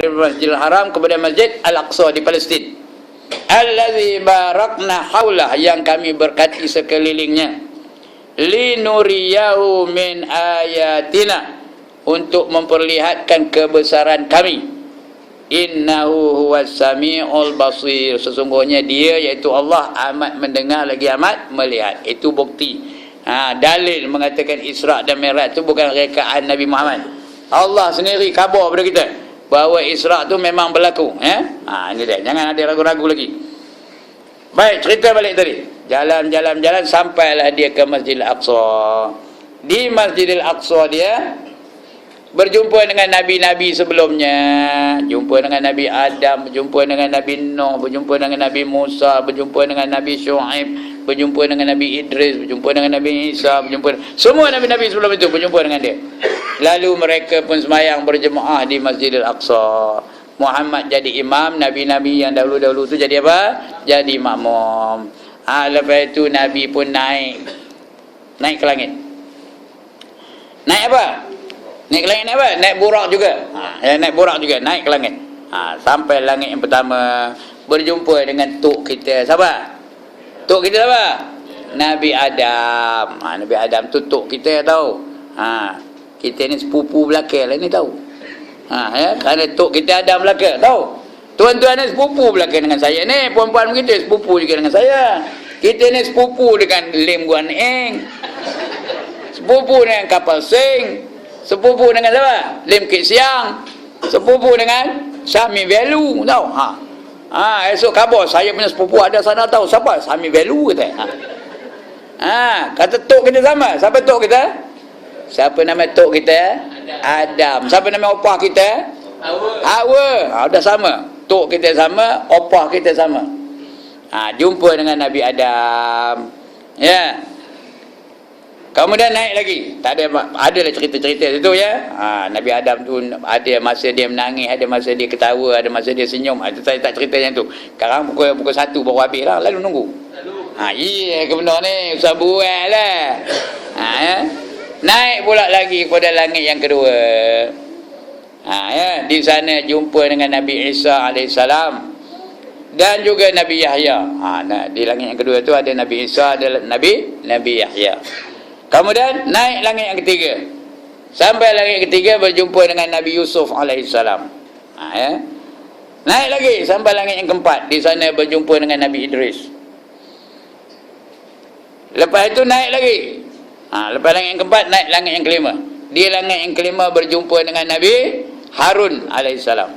dari Masjidil Haram kepada Masjid Al-Aqsa di Palestin. Allazi barakna haulah, yang kami berkati sekelilingnya. Linuriyahu min ayatina, untuk memperlihatkan kebesaran kami. Innahu huwas sami'ul basir, sesungguhnya dia iaitu Allah amat mendengar lagi amat melihat. Itu bukti. Dalil mengatakan Isra dan Mi'raj itu bukan rekaan Nabi Muhammad. Allah sendiri khabar pada kita bahawa Isra tu memang berlaku. Ini dia, jangan ada ragu-ragu lagi. Baik, cerita balik tadi. Jalan sampailah dia ke Masjidil Aqsa. Di Masjidil Aqsa dia berjumpa dengan nabi-nabi sebelumnya, jumpa dengan Nabi Adam, berjumpa dengan Nabi Nuh, berjumpa dengan Nabi Musa, berjumpa dengan Nabi Syuaib, berjumpa dengan Nabi Idris, berjumpa dengan Nabi Isa, semua nabi-nabi sebelum itu berjumpa dengan dia. Lalu mereka pun sembahyang berjemaah di Masjidil Aqsa. Muhammad jadi imam, nabi-nabi yang dahulu-dahulu tu jadi apa? Jadi makmum. Lepas itu Nabi pun naik ke langit. Naik apa? Naik ke langit apa? Naik burak juga. Naik burak juga, naik ke langit. Sampai langit yang pertama, berjumpa dengan tok kita. Siapa? Tok kita siapa? Nabi Adam. Nabi Adam tu tok kita tahu. Kita ni sepupu belakang lah ni tahu. Kerana tok kita Adam belakang tahu. Tuan-tuan ni sepupu belakang dengan saya ni. Puan-puan kita sepupu juga dengan saya. Kita ni sepupu dengan Lim Guan Eng, sepupu dengan Kapal Sing, sepupu dengan siapa? Lim Kit Siang, sepupu dengan Sami Velu, tahu? Esok khabar saya punya sepupu ada sana, tahu siapa? Sami Velu kata. Kata tok kita sama. Siapa tok kita? Siapa nama tok kita? Adam. Siapa nama opah kita? Hawa. Dah sama. Tok kita sama, opah kita sama. Jumpa dengan Nabi Adam. Ya. Kemudian naik lagi. Tak adalah cerita-cerita itu ya. Nabi Adam tu ada masa dia menangis, ada masa dia ketawa, ada masa dia senyum. Itu saya tak cerita yang tu. Sekarang pukul 1 baru habis lah. Lalu nunggu. Iya ke benda ni? Usah buat lah. Ya. Naik pula lagi pada langit yang kedua. Ya. Di sana jumpa dengan Nabi Isa alaihissalam dan juga Nabi Yahya. Di langit yang kedua tu ada Nabi Isa, ada Nabi Yahya. Kemudian naik langit yang ketiga. Sampai langit ketiga berjumpa dengan Nabi Yusuf alaihissalam. Ya. Naik lagi sampai langit yang keempat. Di sana berjumpa dengan Nabi Idris. Lepas itu naik lagi. Lepas langit yang keempat, naik langit yang kelima. Di langit yang kelima berjumpa dengan Nabi Harun alaihissalam.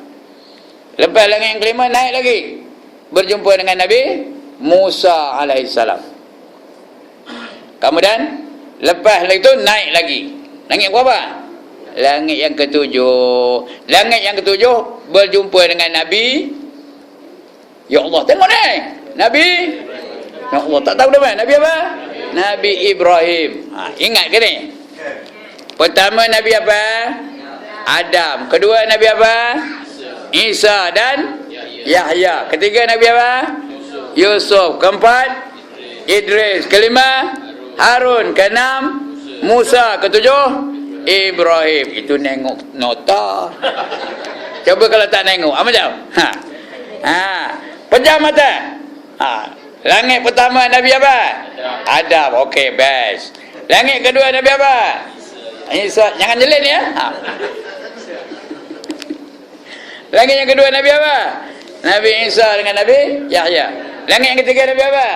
Lepas langit yang kelima, naik lagi. Berjumpa dengan Nabi Musa alaihissalam. Kemudian lepas itu naik lagi. Langit berapa? Langit yang ketujuh. Langit yang ketujuh berjumpa dengan Nabi. Ya Allah, tengok ni. Nabi. Ya Allah, tak tahu nama. Nabi apa? Nabi Ibrahim. Ingat ke ni? Pertama Nabi apa? Adam. Kedua Nabi apa? Isa dan Yahya. Ketiga Nabi apa? Yusuf. Keempat Idris. Kelima Harun. Keenam Musa. Ketujuh Ibrahim. Itu nengok nota. Coba kalau tak nengok macam pejam mata. Langit pertama Nabi apa? Adam. Okey, best. Langit kedua Nabi apa? Isa. Jangan jelin ya. Langit yang kedua Nabi apa? Nabi Isa dengan Nabi Yahya. Langit yang ketiga Nabi apa?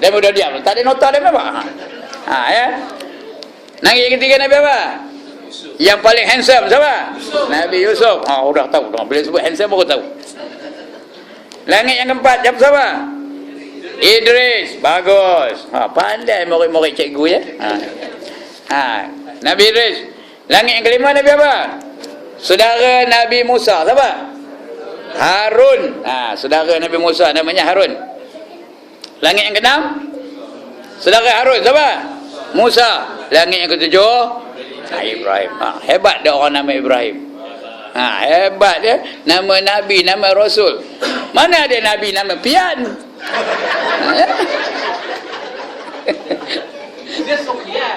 Dia mudah diam. Tak ada nota dia apa? Ya. Langit yang ketiga Nabi apa? Yang paling handsome siapa? Nabi Yusuf. Udah tahu. Bila sebut handsome baru tahu. Langit yang keempat siapa? Idris. Bagus. Pandai murid-murid cikgu ya. Nabi Idris. Langit yang kelima Nabi apa? Saudara Nabi Musa. Siapa? Harun. Saudara Nabi Musa namanya Harun. Langit yang keenam saudara Harun. Siapa? Musa. Langit yang ketujuh Ibrahim. Hebat dah orang nama Ibrahim. Hebat dia. Nama Nabi, nama Rasul. Mana ada Nabi nama Pian? Dia Sofyan.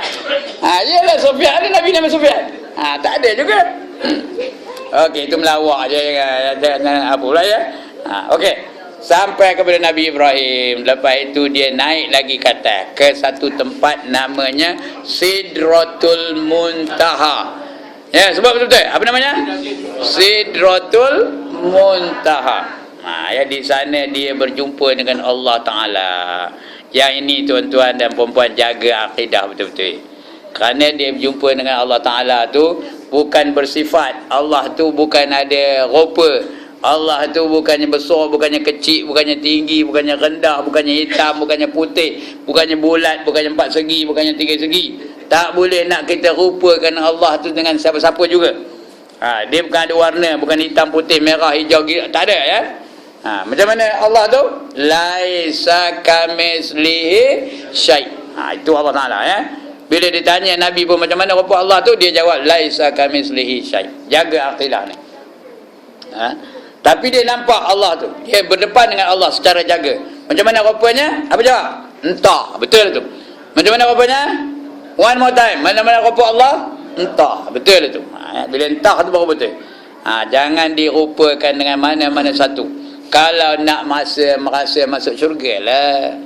Yelah Sofyan. Ada Nabi nama Sofyan? Tak ada juga. Okey, itu melawak je, jangan apa pula ya. Okey. Sampai kepada Nabi Ibrahim. Lepas itu dia naik lagi ke atas, ke satu tempat namanya Sidratul Muntaha. Ya, sebab betul-betul. Apa namanya? Sidratul Muntaha. Ya, di sana dia berjumpa dengan Allah Ta'ala. Yang ini tuan-tuan dan puan-puan, jaga akidah betul-betul. Kerana dia berjumpa dengan Allah Ta'ala tu bukan bersifat. Allah tu bukan ada rupa. Allah tu bukannya besar, bukannya kecil, bukannya tinggi, bukannya rendah, bukannya hitam, bukannya putih, bukannya bulat, bukannya 4 segi, bukannya 3 segi. Tak boleh nak kita rupakan Allah tu dengan siapa-siapa juga. Dia bukan ada warna, bukan hitam, putih, merah, hijau, tak ada ya. Macam mana Allah tu? Laisa kamislihi syai'. Itu Allah Ta'ala ya. Bila ditanya Nabi pun macam mana rupa Allah tu, dia jawab laisa kamislihi syai'. Jaga akidah ni. Tapi dia nampak Allah tu, dia berdepan dengan Allah secara jaga. Macam mana rupanya? Apa jawab? Entah. Betul tu. Macam mana rupanya? One more time. Mana-mana rupa Allah? Entah. Betul tu. Bila entah tu baru betul. Jangan dirupakan dengan mana-mana satu. Kalau nak merasa masuk syurga lah.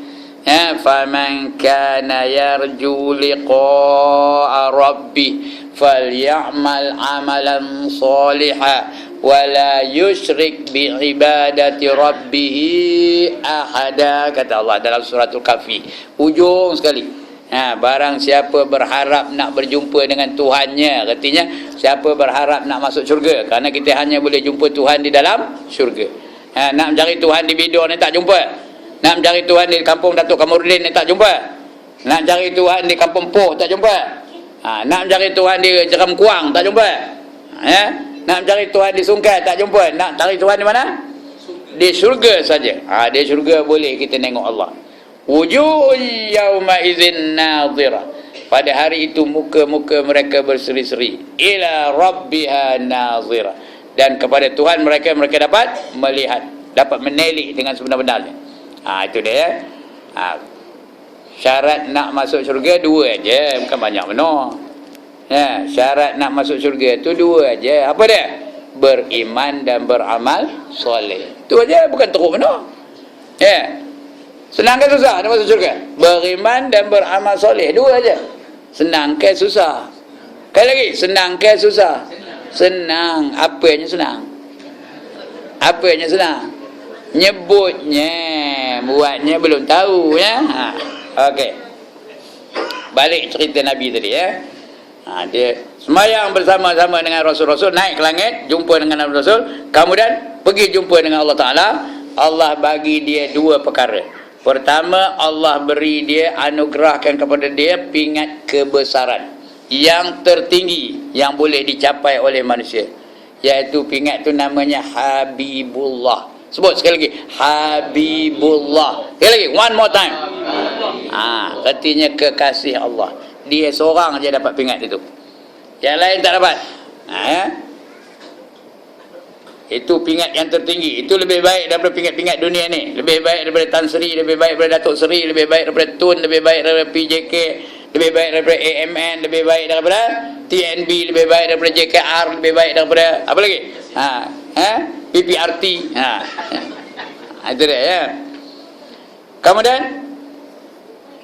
Faman kana yarju liqa'a rabbih falyamal amalan salihan wala yusyrik bi ibadati rabbih ahada, kata Allah dalam suratul Kahfi. Ujung sekali. Barang siapa berharap nak berjumpa dengan Tuhannya, artinya siapa berharap nak masuk syurga, kerana kita hanya boleh jumpa Tuhan di dalam syurga. Nak mencari Tuhan di Bidor ni tak jumpa. Nak mencari Tuhan di kampung Datuk Kamarudin ni tak jumpa. Nak cari Tuhan di kampung Poh tak jumpa. Nak mencari Tuhan di Jeram Kuang tak jumpa. Nak mencari Tuhan di Sungkai tak jumpa. Nak cari Tuhan di mana? Di syurga saja. Di syurga boleh kita tengok Allah. Wujuhun yawma idzin nadhirah. Pada hari itu muka-muka mereka berseri-seri. Ila rabbiha nadhirah. Dan kepada Tuhan mereka dapat melihat, dapat menelik dengan sebenar-benarnya. Itu dia ya. Syarat nak masuk syurga 2 aja, bukan banyak benar. Syarat nak masuk syurga tu 2 aja. Apa dia? Beriman dan beramal soleh. Tu aja, bukan teruk benar. Senang ke susah nak masuk syurga? Beriman dan beramal soleh, 2 aja. Senang ke susah? Sekali lagi, senang ke susah? Senang. Apanya senang? Apanya senang? Nyebutnya, buatnya belum tahu ya. Okey. Balik cerita Nabi tadi ya. Dia semayang bersama-sama dengan Rasul-Rasul, naik ke langit, jumpa dengan Rasul, kemudian pergi jumpa dengan Allah Ta'ala. Allah bagi dia 2 perkara. Pertama, Allah beri dia, anugerahkan kepada dia pingat kebesaran yang tertinggi yang boleh dicapai oleh manusia, iaitu pingat tu namanya Habibullah. Sebut sekali lagi, Habibullah. Sekali lagi, one more time. Artinya kekasih Allah. Dia seorang je dapat pingat itu, yang lain tak dapat. Itu pingat yang tertinggi. Itu lebih baik daripada pingat-pingat dunia ni. Lebih baik daripada Tan Sri, lebih baik daripada Datuk Seri, lebih baik daripada Tun, lebih baik daripada PJK, lebih baik daripada AMN, lebih baik daripada TNB, lebih baik daripada JKR, lebih baik daripada apa lagi? PPRT. Itu dia ya. Kemudian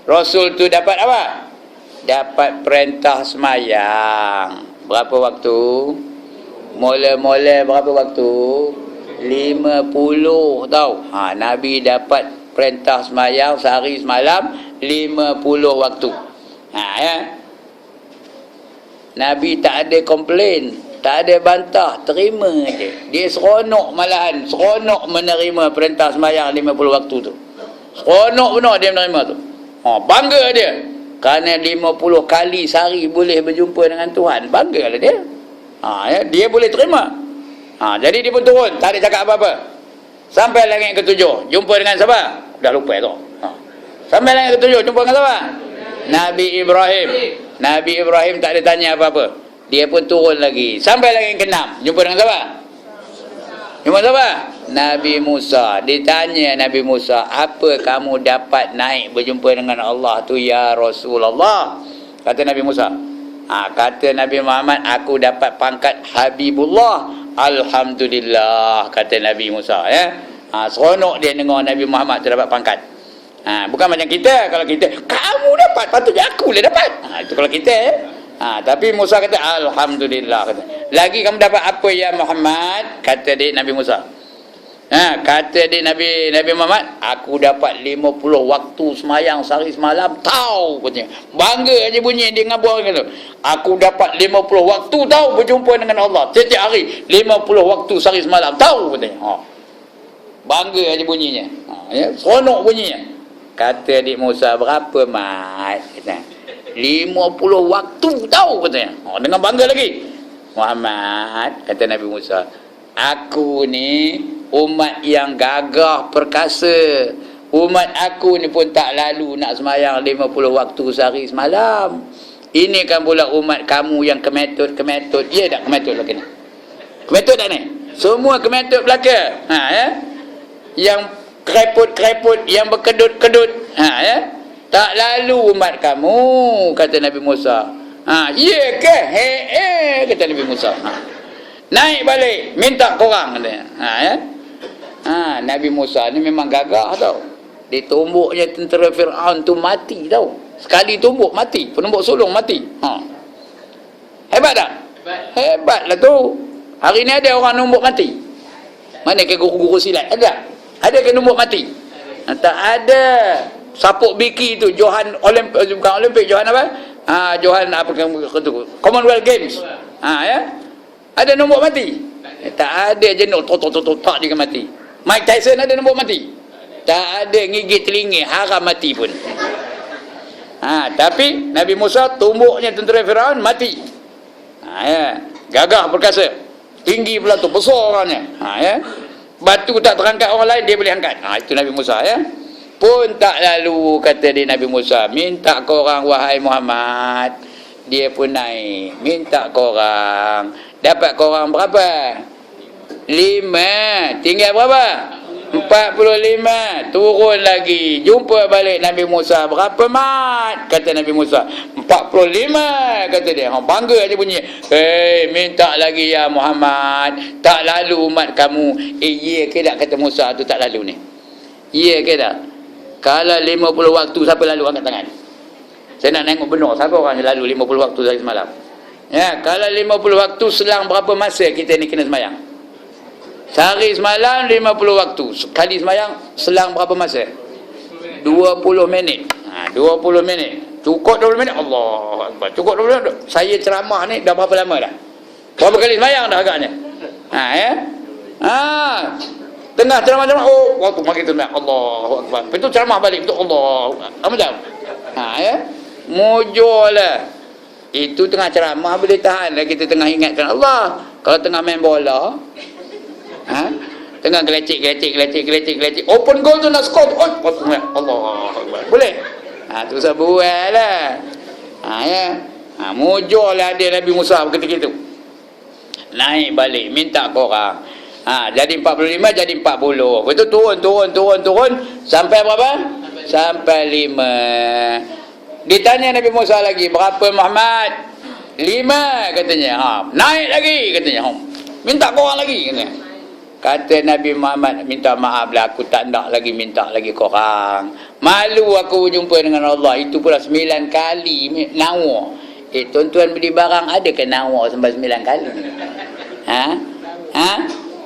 Rasul tu dapat apa? Dapat perintah semayang. Berapa waktu? Mula-mula berapa waktu? 50 tau. Nabi dapat perintah semayang sehari semalam 50 waktu. Ya. Nabi tak ada komplain, tak ada bantah, terima je. Dia seronok, malahan seronok menerima perintah semayang 50 waktu tu. Seronok benar dia menerima tu. Bangga dia. Kerana 50 kali sehari boleh berjumpa dengan Tuhan. Banggalah dia. Ya, dia boleh terima. Jadi dia pun turun, tak ada cakap apa-apa. Sampai langit ke-7, jumpa dengan siapa? Dah lupa tu. Sampai langit ke-7, jumpa dengan siapa? Nabi Ibrahim. Nabi Ibrahim tak ada tanya apa-apa. Dia pun turun lagi. Sampai langit ke-6, jumpa dengan siapa? Jumpa siapa? Nabi Musa. Ditanya Nabi Musa, apa kamu dapat naik berjumpa dengan Allah tu ya Rasulullah? Kata Nabi Musa, kata Nabi Muhammad, aku dapat pangkat Habibullah. Alhamdulillah, kata Nabi Musa, ya. Seronok dia dengar Nabi Muhammad tu dapat pangkat. Bukan macam kita. Kalau kita, kamu dapat, patutnya aku lah dapat. Itu kalau kita, ya. Tapi Musa kata Alhamdulillah, kata. Lagi kamu dapat apa ya Muhammad? Kata dia Nabi Musa. Kata dia Nabi Muhammad, aku dapat 50 waktu semayang sehari semalam. Tahu katanya. Bangga aja bunyi dia ngabur gitu. Aku dapat 50 waktu tahu berjumpa dengan Allah. Setiap hari 50 waktu sehari semalam. Tahu katanya. Bangga aja bunyinya. Ya, seronok bunyinya. Kata adik Musa, berapa mat? Kata, 50 waktu tahu katanya. Dengan bangga lagi. Muhammad, kata Nabi Musa, aku ni umat yang gagah perkasa. Umat aku ni pun tak lalu nak semayang 50 waktu sehari semalam. Ini kan pula umat kamu yang kemetut. Ya tak kemetut belaka ni? Kemetut tak ni? Semua kemetut belaka. Ya? Yang kereput-kereput, yang berkedut-kedut. Ya? Tak lalu umat kamu, kata Nabi Musa. Ya ke? Kata Nabi Musa. Naik balik, minta korang katanya. Ya? Nabi Musa ni memang gagah tau. Ditumbuknya tentera Fir'aun tu mati tau. Sekali tumbuk mati, penumbuk sulung mati. Hebat tak? Hebat lah tu. Hari ni ada orang numbuk mati? Mana ke guru-guru silat? Ada ke numbuk mati? Tak ada. Sapuk biki tu Johan Olimpik, bukan Olimpik, Johan apa? Johan apa tu? Commonwealth Games. Ya? Ada numbuk mati? Tak ada jenuh tak dia mati. Mike Tyson ada numbuk mati? Tak ada, gigit telinga haram mati pun. Tapi Nabi Musa tumbuknya tentera Firaun mati. Ya. Gagah perkasa. Tinggi pula tu, besar orangnya. Ya. Batu tak terangkat orang lain dia boleh angkat. Itu Nabi Musa, ya. Pun tak lalu, kata dia Nabi Musa, minta korang wahai Muhammad. Dia pun naik, minta korang. Dapat korang berapa? 5. Tinggal berapa? 45. Turun lagi, jumpa balik Nabi Musa. Berapa mat? Kata Nabi Musa, 45. Kata dia. Bangga aja bunyi. Minta lagi ya Muhammad. Tak lalu umat kamu. Ya ke tak, kata Musa tu tak lalu ni? Ya ke tak? Kalau 50 waktu siapa lalu angkat tangan? Saya nak tengok benar siapa orang yang lalu 50 waktu dari semalam. Ya, kalau 50 waktu selang berapa masa kita ni kena semayang? Sehari semalam 50 waktu. Sekali semayang selang berapa masa? 20 minit. 20 minit. Cukup 20 minit? Allah Akbar. Cukup 20 minit. Saya ceramah ni dah berapa lama dah? Berapa kali semayang dah agaknya? Ya. Tengah ceramah-ceramah, waktu makin tu Allah Akbar. Lepas tu ceramah balik betul Allah. Macam? Ya. Mujur lah. Itu tengah ceramah boleh tahan lah, kita tengah ingatkan Allah. Kalau tengah main bola, tengah gelecek, open goal tu nak skor, Allah Akbar. Boleh? Tu saya buat lah. Ya. Mujur lah dia Nabi Musa ketika itu. Naik balik, minta korang. Jadi 45, jadi 40. Lepas tu turun. Sampai berapa? Sampai 5. Ditanya Nabi Musa lagi, berapa Muhammad? 5 katanya. Naik lagi katanya. Minta korang lagi katanya. Kata Nabi Muhammad, minta maaf lah, aku tak nak lagi minta lagi korang. Malu aku jumpa dengan Allah. Itu pula 9 kali nawa. Tuan-tuan beli barang ada ke nawa sampai 9 kali?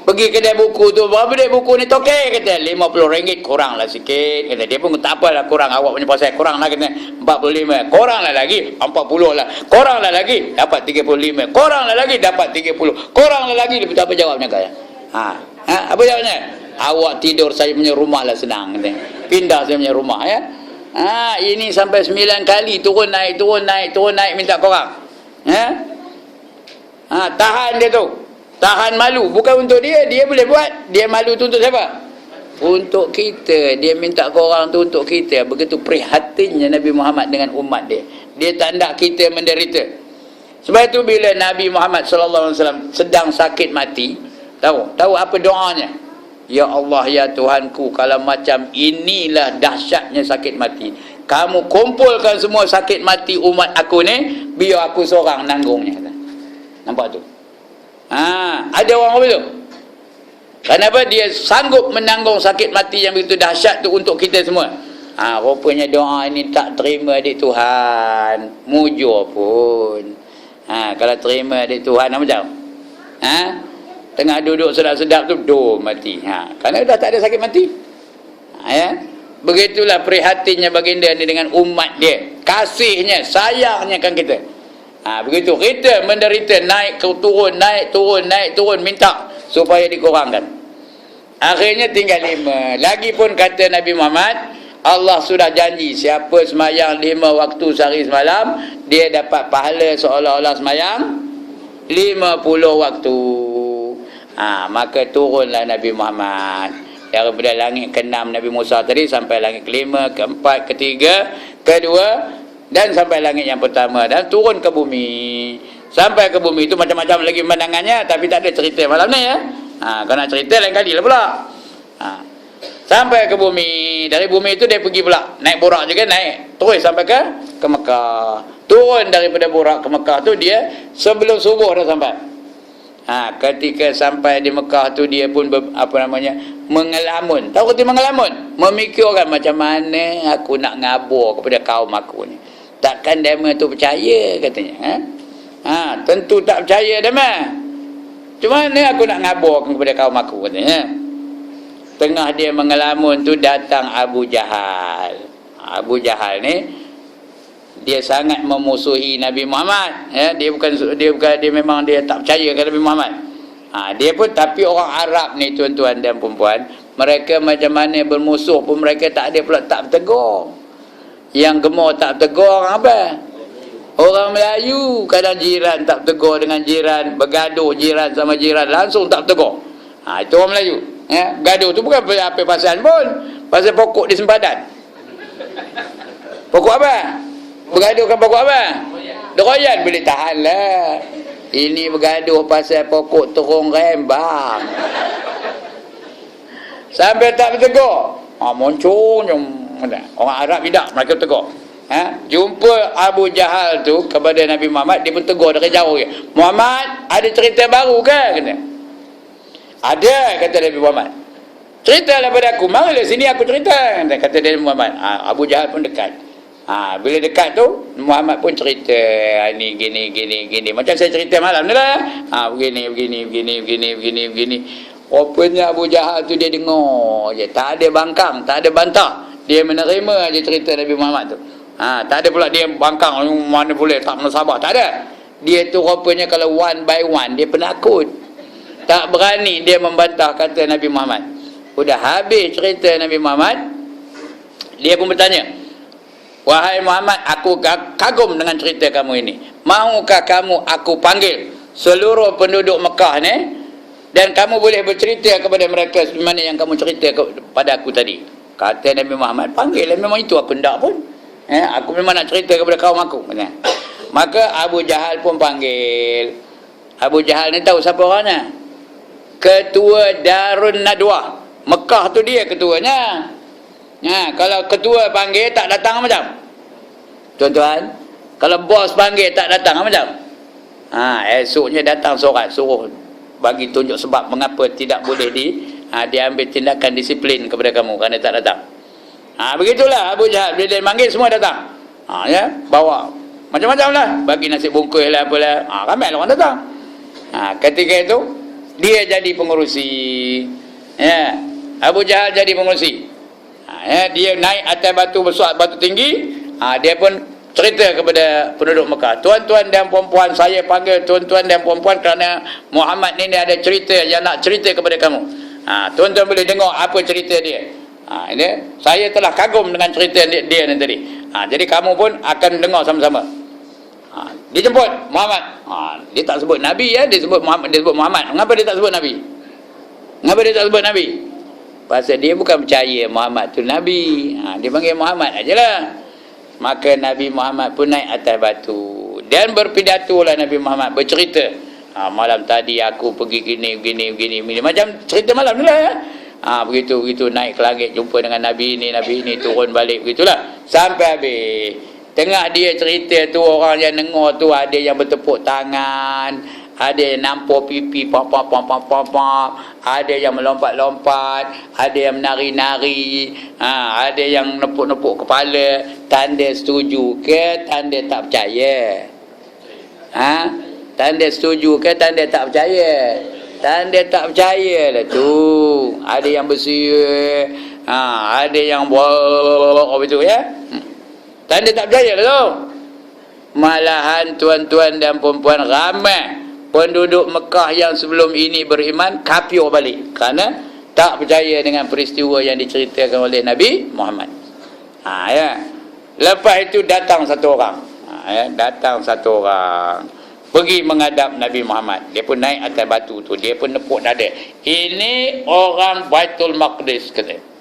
Pergi kedai buku tu, berapa dia buku ni tokek? Kata RM50, kurang lah sikit. Kata dia pun tak apalah, kurang awak punya pasal, kurang lah kata 45, kurang lah lagi 40 lah, kurang lah lagi dapat 35, kurang lah lagi dapat 30, kurang lah lagi. Lepas tu apa jawabnya kaya? Apa jawabnya? Awak tidur saya punya rumah lah senang kata. Pindah saya punya rumah ya. Ini sampai 9 kali turun naik minta korang. Tahan dia tu. Tahan malu, bukan untuk dia boleh buat. Dia malu tu untuk siapa? Untuk kita. Dia minta korang tu untuk kita. Begitu prihatinnya Nabi Muhammad dengan umat dia. Dia tak nak kita menderita. Sebab itu bila Nabi Muhammad SAW sedang sakit mati, tahu apa doanya? Ya Allah, ya Tuhanku, kalau macam inilah dahsyatnya sakit mati, kamu kumpulkan semua sakit mati umat aku ni, biar aku seorang nanggungnya. Nampak tu? Ada orang apa tu? Kenapa dia sanggup menanggung sakit mati yang begitu dahsyat tu untuk kita semua? Rupanya doa ini tak terima adik Tuhan. Mujur pun. Kalau terima adik Tuhan macam? Tengah duduk sedap-sedap tu mati. Kerana dah tak ada sakit mati. Begitulah prihatinnya baginda ni dengan umat dia. Kasihnya, sayangnya kan kita. Begitu kita menderita, naik turun, naik turun, naik turun, minta supaya dikurangkan. Akhirnya tinggal 5. Lagipun kata Nabi Muhammad, Allah sudah janji siapa semayang 5 waktu sehari semalam, dia dapat pahala seolah-olah semayang 50 waktu. Maka turunlah Nabi Muhammad daripada langit ke-6 Nabi Musa tadi sampai langit ke-5, ke-4, ke-3, ke-2 dan sampai langit yang pertama, dan turun ke bumi. Sampai ke bumi itu macam-macam lagi pemandangannya, tapi tak ada cerita malam ni ya. Kalau nak cerita lain kali lah pula. Sampai ke bumi, dari bumi itu dia pergi pula naik burak juga, naik terus sampai ke Mekah. Turun daripada burak ke Mekah tu dia sebelum subuh dah sampai. Ketika sampai di Mekah tu dia pun mengelamun. Tahu kata mengelamun? Memikirkan macam mana aku nak ngabur kepada kaum aku ni. Takkan dema tu percaya katanya. Tentu tak percaya dema. Cuma mana aku nak ngabur kepada kaum aku katanya. Tengah dia mengelamun tu datang Abu Jahal. Abu Jahal ni dia sangat memusuhi Nabi Muhammad. Dia memang dia tak percaya kepada Nabi Muhammad. Dia pun, tapi orang Arab ni tuan-tuan dan puan-puan, mereka macam mana bermusuh pun mereka tak ada pula tak bertegur. Yang gemar tak bertegur orang apa? Orang Melayu. Kadang jiran tak bertegur dengan jiran, bergaduh jiran sama jiran, langsung tak bertegur. Itu orang Melayu. Gaduh tu bukan apa pasal pun, pasal pokok di sempadan. Pokok apa? Bergaduh kan pokok apa? Deroyan boleh tahan lah. Ini bergaduh pasal pokok terung rembang. Sampai tak bertegur. Moncong orang Arab tidak, mereka tegur. Jumpa Abu Jahal tu kepada Nabi Muhammad, dia pun tegur dari jauh je. Muhammad, ada cerita baru ke? Kata. Ada, kata Nabi Muhammad. Ceritalah pada aku. Marilah sini aku cerita. Kata Nabi Muhammad. Abu Jahal pun dekat. Bila dekat tu, Muhammad pun cerita. Ni gini. Macam saya cerita malam ni lah. Begini. Rupanya Abu Jahal tu dia dengar je. Tak ada bangkang, tak ada bantah. Dia menerima je cerita Nabi Muhammad tu. Tak ada pula dia bangkang. Mana boleh, tak mensabar. Tak ada. Dia tu rupanya kalau one by one, dia penakut. Tak berani dia membantah kata Nabi Muhammad. Sudah habis cerita Nabi Muhammad, dia pun bertanya, wahai Muhammad, aku kagum dengan cerita kamu ini. Maukah kamu aku panggil seluruh penduduk Mekah ni, dan kamu boleh bercerita kepada mereka sebagaimana yang kamu cerita kepada aku tadi. Kata Nabi Muhammad, panggil. Memang itu aku hendak pun. Aku memang nak cerita kepada kaum aku. Maka Abu Jahal pun panggil. Abu Jahal ni tahu siapa orangnya? Ketua Darun Nadwah. Mekah tu dia ketuanya. Kalau ketua panggil tak datang macam? Tuan-tuan, kalau bos panggil tak datang macam? Esoknya datang sorat, suruh bagi tunjuk sebab mengapa tidak boleh diambil tindakan disiplin kepada kamu kerana tak datang. Begitulah Abu Jahal, bila dia panggil semua datang. Bawa macam-macam lah, bagi nasi bungkus lah apalah. Ramai orang datang. Ketika itu dia jadi pengurusi. Abu Jahal jadi pengurusi. Dia naik atas batu besar, batu tinggi. Dia pun cerita kepada penduduk Mekah, tuan-tuan dan puan-puan, saya panggil tuan-tuan dan puan-puan kerana Muhammad ni ada cerita yang nak cerita kepada kamu. Tuan-tuan boleh dengar apa cerita dia. Saya telah kagum dengan cerita dia ni tadi. Jadi kamu pun akan dengar sama-sama. Dia jemput Muhammad. Dia tak sebut Nabi ya, dia sebut Muhammad, dia sebut Muhammad. Mengapa dia tak sebut Nabi? Mengapa dia tak sebut Nabi? Pasal dia bukan percaya Muhammad tu Nabi. Dia panggil Muhammad ajalah. Maka Nabi Muhammad pun naik atas batu dan berpidatolah Nabi Muhammad, bercerita. Malam tadi aku pergi gini. Macam cerita malam ni lah ya. Begitu naik ke langit, jumpa dengan Nabi ini, turun balik, begitulah sampai habis. Tengah dia cerita tu, orang yang dengar tu ada yang bertepuk tangan, ada yang nampur pipi, pop, ada yang melompat-lompat, ada yang menari-nari, ada yang nepuk-nepuk kepala. Tanda setuju ke tanda tak percaya? Tanda setuju ke tanda tak percaya? Tanda tak percaya lah tu. Ada yang bersiul, ada yang buat begitu ya. Tanda tak percaya lah tu. Malahan tuan-tuan dan puan-puan ramai penduduk Mekah yang sebelum ini beriman kafir balik kerana tak percaya dengan peristiwa yang diceritakan oleh Nabi Muhammad. Ya. Lepas itu datang satu orang. Datang satu orang pergi menghadap Nabi Muhammad. Dia pun naik atas batu tu, dia pun nepuk dada. Ini orang Baitul Maqdis kata.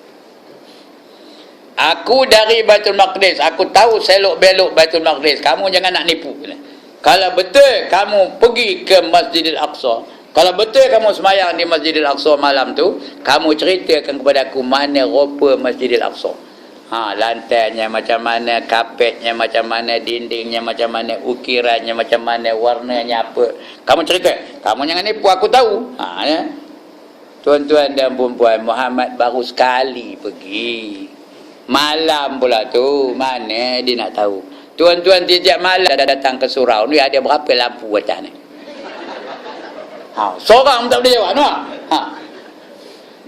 Aku dari Baitul Maqdis, aku tahu selok-belok Baitul Maqdis. Kamu jangan nak nipu. Kalau betul kamu pergi ke Masjidil Aqsa, kalau betul kamu semayang di Masjidil Aqsa malam tu, kamu ceritakan kepada aku mana rupa Masjidil Aqsa. Lantainya macam mana, kapetnya macam mana, dindingnya macam mana, ukirannya macam mana, warnanya apa. Kamu cerita. Kamu jangan nipu, aku tahu. Ya. Tuan-tuan dan puan-puan, Muhammad baru sekali pergi. Malam pula tu, mana dia nak tahu. Tuan-tuan tiap malam dah datang ke surau ni, ada berapa lampu atas ni? Seorang tak boleh jawab no?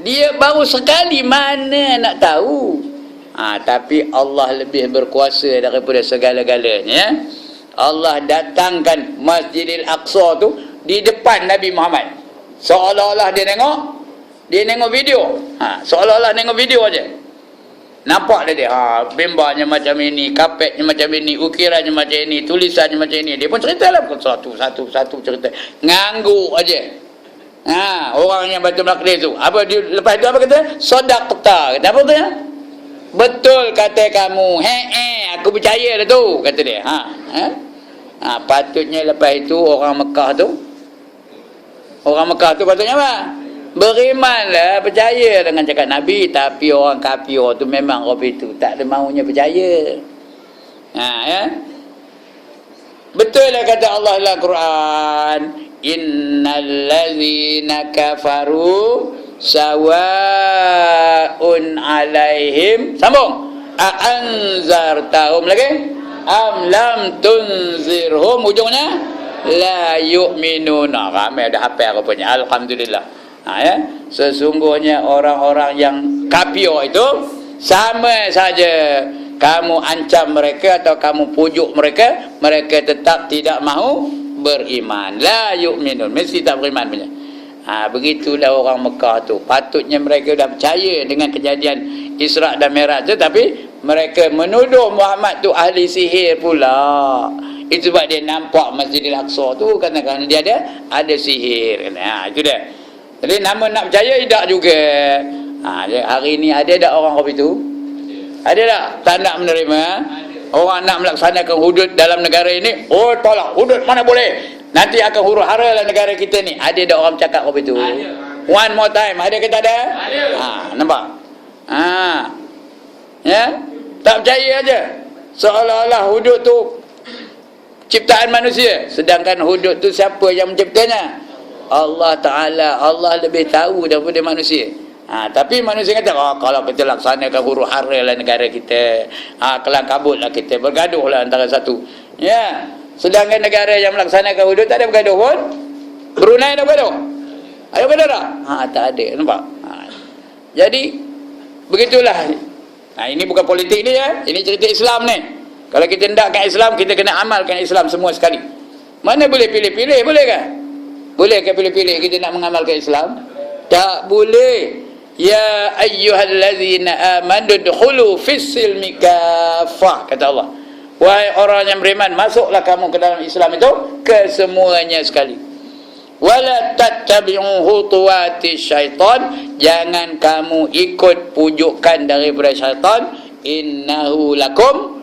Dia baru sekali, mana nak tahu. Tapi Allah lebih berkuasa daripada segala-galanya. Allah datangkan Masjidil Aqsa tu di depan Nabi Muhammad. Seolah-olah dia tengok video. Seolah-olah tengok video aja. Nampak dia, bimbarnya macam ini, kapetnya macam ini, ukirannya macam ini, tulisannya macam ini. Dia pun ceritalah satu cerita. Ngangguk aja. Orang yang Baitul Maqdis tu. Lepas itu apa kata? Sadaqta. Kata apa tu ya? Betul kata kamu. Aku percaya dah tu, kata dia. Patutnya lepas itu orang Mekah tu patutnya apa? Berimanlah, percaya dengan cakap Nabi. Tapi orang kafir tu memang Rabi tu tak ada maunya percaya. Ya. Betul lah kata Allah dalam Quran, innal ladzina kafaru sawa'un alaihim, sambung, a'anzartahum lagi am lam tunzirhum, ujungnya la yu'minuna. Ramai dah hafal rupanya, alhamdulillah. Ya. Sesungguhnya orang-orang yang kafir itu sama saja. Kamu ancam mereka atau kamu pujuk mereka, mereka tetap tidak mahu beriman. La yu'minun, mesti tak beriman punya. Begitulah orang Mekah tu. Patutnya mereka dah percaya dengan kejadian Isra' dan Mi'raj tu, tapi mereka menuduh Muhammad tu ahli sihir pula. Itu sebab dia nampak Masjidil Aqsa tu kerana dia ada sihir. Itu dia. Jadi nama nak percaya tidak juga. Hari ni ada tak orang kopi tu? Ada tak? Tak nak menerima. Orang nak melaksanakan hudud dalam negara ini, tolak hudud mana boleh. Nanti akan huru hara dalam negara kita ni. Ada tak orang cakap kopi tu? One more time. Ada ke tak ada? Ada. Nampak? Ya? Tak percaya aja. Seolah-olah hudud tu ciptaan manusia. Sedangkan hudud tu siapa yang menciptanya? Allah Ta'ala. Allah lebih tahu daripada manusia. Tapi manusia kata, kalau kita laksanakan huru hara lah negara kita, kelang kabut lah kita, bergaduh lah antara satu. Ya. Sedangkan negara yang melaksanakan hudud tak ada bergaduh pun. Brunei ada bergaduh? Ada bergaduh tak? Tak ada. Nampak? Jadi begitulah. Ini bukan politik ni ya. Ini cerita Islam ni. Kalau kita hendakkan Islam, kita kena amalkan Islam semua sekali. Mana boleh pilih-pilih, boleh kan? Boleh ke pilih-pilih kita nak mengamalkan Islam? Tak boleh. Ya ayyuhallazina amanu dukhulu fis-silmi kaffah, kata Allah. Wahai orang yang beriman, masuklah kamu ke dalam Islam itu kesemuanya sekali. Wala tattabi'u khutuwati syaitan, jangan kamu ikut pujukan daripada syaitan. Innahu lakum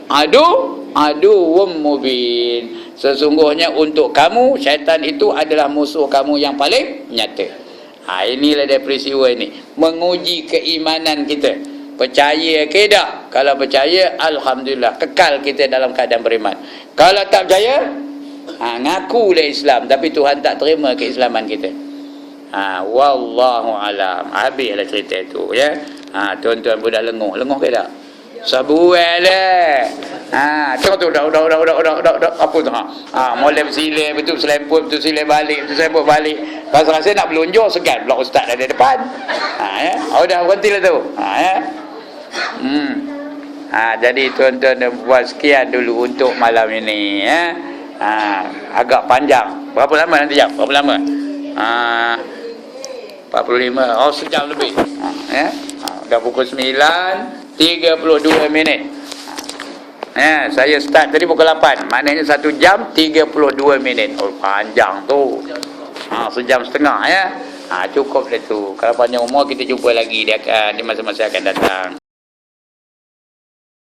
aduwwum mubin. Sesungguhnya untuk kamu, syaitan itu adalah musuh kamu yang paling nyata. Inilah dia peristiwa ini. Menguji keimanan kita. Percaya ke tak? Kalau percaya, alhamdulillah, kekal kita dalam keadaan beriman. Kalau tak percaya, Ngaku dah Islam tapi Tuhan tak terima keislaman kita. Wallahu alam. Habislah cerita itu ya. Tuan-tuan budak lenguh ke tak? Sabuai lah. Tengok tu dah apa tu mulai bersilai betul selemput betul silai balik betul selemput balik. Rasa-rasa nak belunjur segan pula ustaz ada depan. Ya. Dah berhentilah tu. Ya. Jadi tuan-tuan dan puan sekian dulu untuk malam ini ya. Agak panjang. Berapa lama nanti jam? Berapa lama? 45. Sejam lebih. Ya. Dah pukul 9:32 minit. Saya start tadi pukul 8. Maknanya 1 jam 32 minit. Panjang tu. Sejam setengah ya. Cukup dah tu. Kalau panjang umur kita jumpa lagi di masa-masa akan datang.